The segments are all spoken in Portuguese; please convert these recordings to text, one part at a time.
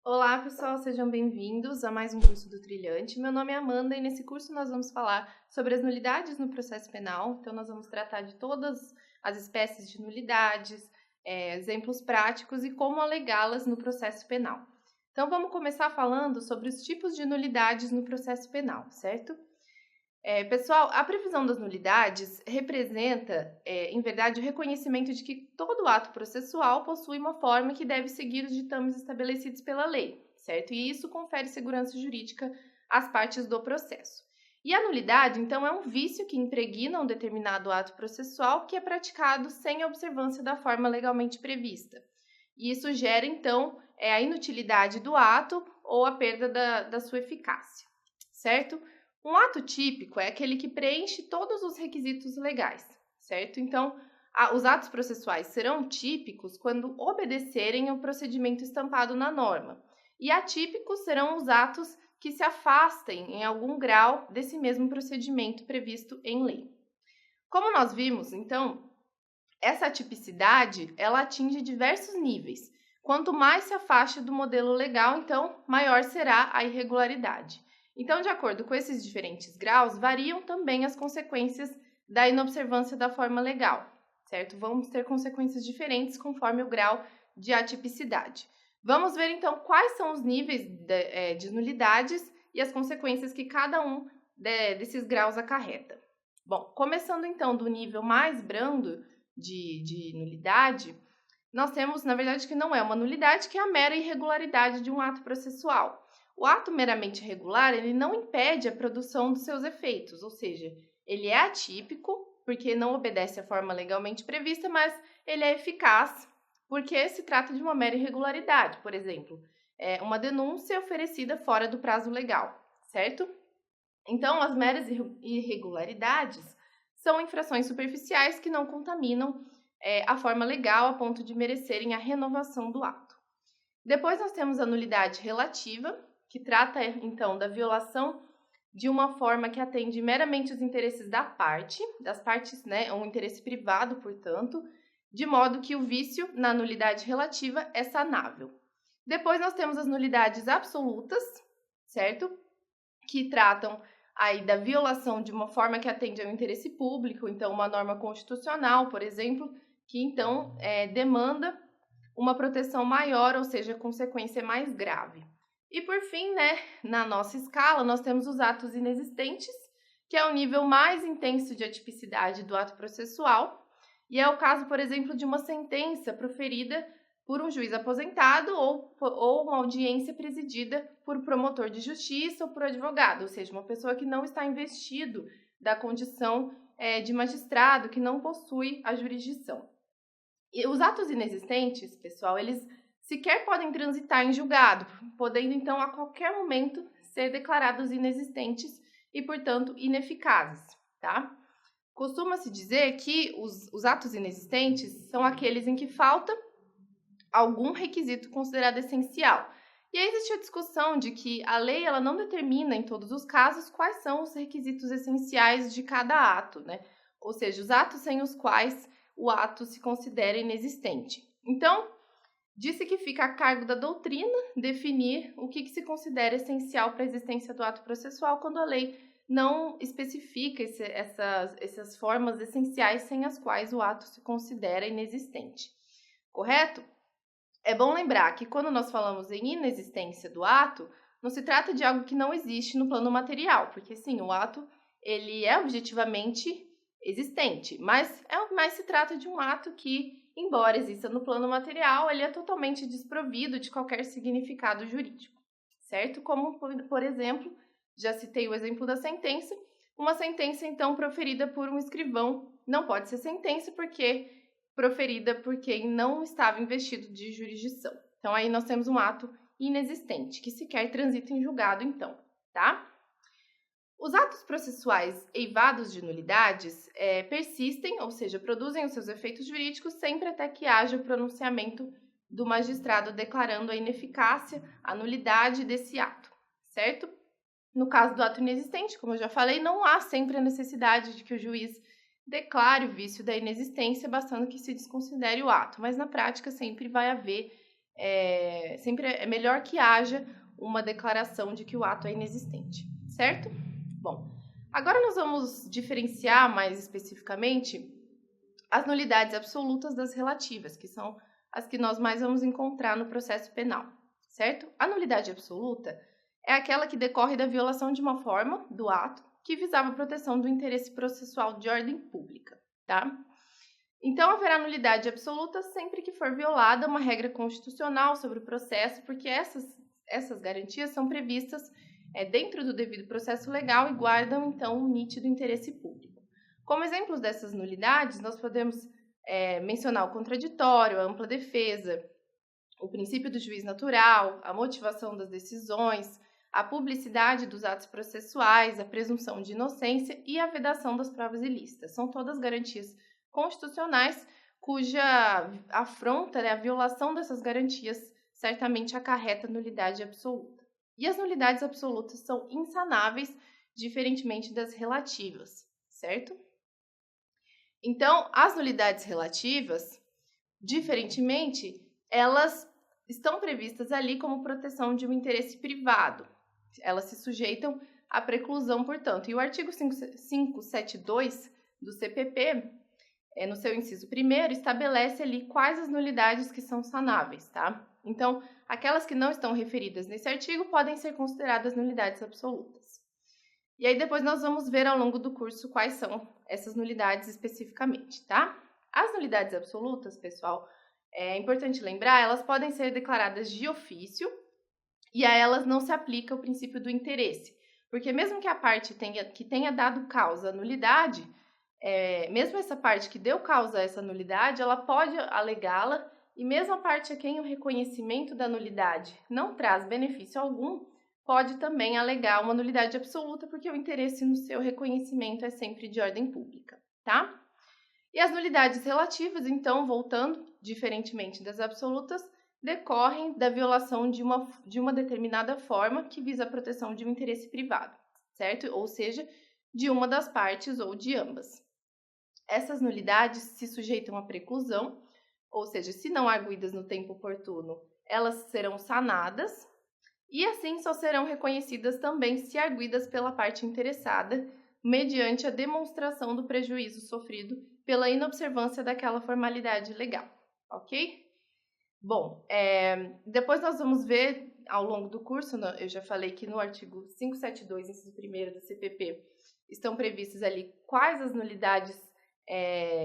Olá, pessoal, sejam bem-vindos a mais um curso do Trilhante. Meu nome é Amanda e nesse curso nós vamos falar sobre as nulidades no processo penal. Então, nós vamos tratar de todas as espécies de nulidades, exemplos práticos e como alegá-las no processo penal. Então, vamos começar falando sobre os tipos de nulidades no processo penal, certo? Pessoal, a previsão das nulidades representa, em verdade, o reconhecimento de que todo ato processual possui uma forma que deve seguir os ditames estabelecidos pela lei, certo? E isso confere segurança jurídica às partes do processo. E a nulidade, então, é um vício que impregna um determinado ato processual que é praticado sem a observância da forma legalmente prevista. E isso gera, então, a inutilidade do ato ou a perda da sua eficácia, certo? Um ato típico é aquele que preenche todos os requisitos legais, certo? Então, os atos processuais serão típicos quando obedecerem ao procedimento estampado na norma. E atípicos serão os atos que se afastem em algum grau desse mesmo procedimento previsto em lei. Como nós vimos, então, essa atipicidade, ela atinge diversos níveis. Quanto mais se afaste do modelo legal, então, maior será a irregularidade. Então, de acordo com esses diferentes graus, variam também as consequências da inobservância da forma legal, certo? Vamos ter consequências diferentes conforme o grau de atipicidade. Vamos ver, então, quais são os níveis de nulidades e as consequências que cada um desses graus acarreta. Bom, começando, então, do nível mais brando de nulidade, nós temos, na verdade, que não é uma nulidade, que é a mera irregularidade de um ato processual. O ato meramente irregular, ele não impede a produção dos seus efeitos, ou seja, ele é atípico, porque não obedece à forma legalmente prevista, mas ele é eficaz, porque se trata de uma mera irregularidade, por exemplo, uma denúncia oferecida fora do prazo legal, certo? Então, as meras irregularidades são infrações superficiais que não contaminam a forma legal a ponto de merecerem a renovação do ato. Depois nós temos a nulidade relativa, que trata, então, da violação de uma forma que atende meramente os interesses das partes, né, um interesse privado, portanto, de modo que o vício na nulidade relativa é sanável. Depois nós temos as nulidades absolutas, certo? Que tratam aí da violação de uma forma que atende ao interesse público, então uma norma constitucional, por exemplo, que então demanda uma proteção maior, ou seja, a consequência é mais grave. E por fim, né, na nossa escala, nós temos os atos inexistentes, que é o nível mais intenso de atipicidade do ato processual, e é o caso, por exemplo, de uma sentença proferida por um juiz aposentado ou uma audiência presidida por promotor de justiça ou por advogado, ou seja, uma pessoa que não está investido da condição de magistrado, que não possui a jurisdição. E os atos inexistentes, pessoal, eles sequer podem transitar em julgado, podendo então a qualquer momento ser declarados inexistentes e, portanto, ineficazes, tá? Costuma-se dizer que os atos inexistentes são aqueles em que falta algum requisito considerado essencial. E aí existe a discussão de que a lei ela não determina em todos os casos quais são os requisitos essenciais de cada ato, né? Ou seja, os atos sem os quais o ato se considera inexistente. Então, disse que fica a cargo da doutrina definir o que se considera essencial para a existência do ato processual quando a lei não especifica essas formas essenciais sem as quais o ato se considera inexistente. Correto? É bom lembrar que quando nós falamos em inexistência do ato, não se trata de algo que não existe no plano material, porque sim, o ato ele é objetivamente existente, mas se trata de um ato que, embora exista no plano material, ele é totalmente desprovido de qualquer significado jurídico, certo? Como, por exemplo, já citei o exemplo da sentença, uma sentença então proferida por um escrivão não pode ser sentença porque proferida por quem não estava investido de jurisdição. Então, aí nós temos um ato inexistente, que sequer transita em julgado, então, tá? Os atos processuais eivados de nulidades persistem, ou seja, produzem os seus efeitos jurídicos sempre até que haja o pronunciamento do magistrado declarando a ineficácia, a nulidade desse ato, certo? No caso do ato inexistente, como eu já falei, não há sempre a necessidade de que o juiz declare o vício da inexistência, bastando que se desconsidere o ato, mas na prática sempre vai haver sempre é melhor que haja uma declaração de que o ato é inexistente, certo? Bom, agora nós vamos diferenciar mais especificamente as nulidades absolutas das relativas, que são as que nós mais vamos encontrar no processo penal, certo? A nulidade absoluta é aquela que decorre da violação de uma forma do ato que visava a proteção do interesse processual de ordem pública, tá? Então, haverá nulidade absoluta sempre que for violada uma regra constitucional sobre o processo, porque essas garantias são previstas dentro do devido processo legal e guardam, então, um nítido interesse público. Como exemplos dessas nulidades, nós podemos mencionar o contraditório, a ampla defesa, o princípio do juiz natural, a motivação das decisões, a publicidade dos atos processuais, a presunção de inocência e a vedação das provas ilícitas. São todas garantias constitucionais cuja afronta, a violação dessas garantias, certamente acarreta nulidade absoluta. E as nulidades absolutas são insanáveis, diferentemente das relativas, certo? Então, as nulidades relativas, diferentemente, elas estão previstas ali como proteção de um interesse privado. Elas se sujeitam à preclusão, portanto. E o artigo 572 do CPP, no seu inciso 1º, estabelece ali quais as nulidades que são sanáveis, tá? Então, aquelas que não estão referidas nesse artigo podem ser consideradas nulidades absolutas. E aí depois nós vamos ver ao longo do curso quais são essas nulidades especificamente, tá? As nulidades absolutas, pessoal, é importante lembrar, elas podem ser declaradas de ofício e a elas não se aplica o princípio do interesse. Porque mesmo que a parte que tenha dado causa à nulidade, mesmo essa parte que deu causa a essa nulidade, ela pode alegá-la, e mesmo a parte a quem o reconhecimento da nulidade não traz benefício algum, pode também alegar uma nulidade absoluta, porque o interesse no seu reconhecimento é sempre de ordem pública, tá? E as nulidades relativas, então, voltando, diferentemente das absolutas, decorrem da violação de uma determinada forma que visa a proteção de um interesse privado, certo? Ou seja, de uma das partes ou de ambas. Essas nulidades se sujeitam à preclusão, ou seja, se não arguidas no tempo oportuno, elas serão sanadas e assim só serão reconhecidas também se arguidas pela parte interessada, mediante a demonstração do prejuízo sofrido pela inobservância daquela formalidade legal, ok? Bom, depois nós vamos ver ao longo do curso, eu já falei que no artigo 572, inciso 1º do CPP, estão previstas ali quais as nulidades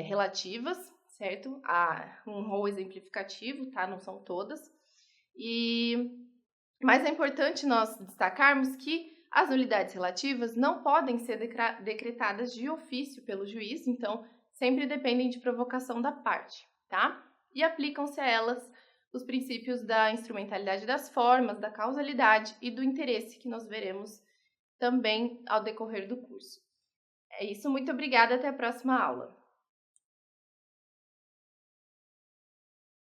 relativas, certo? Há um rol exemplificativo, tá? Não são todas. Mas é importante nós destacarmos que as nulidades relativas não podem ser decretadas de ofício pelo juiz, então sempre dependem de provocação da parte, tá? E aplicam-se a elas os princípios da instrumentalidade das formas, da causalidade e do interesse, que nós veremos também ao decorrer do curso. É isso, muito obrigada, até a próxima aula.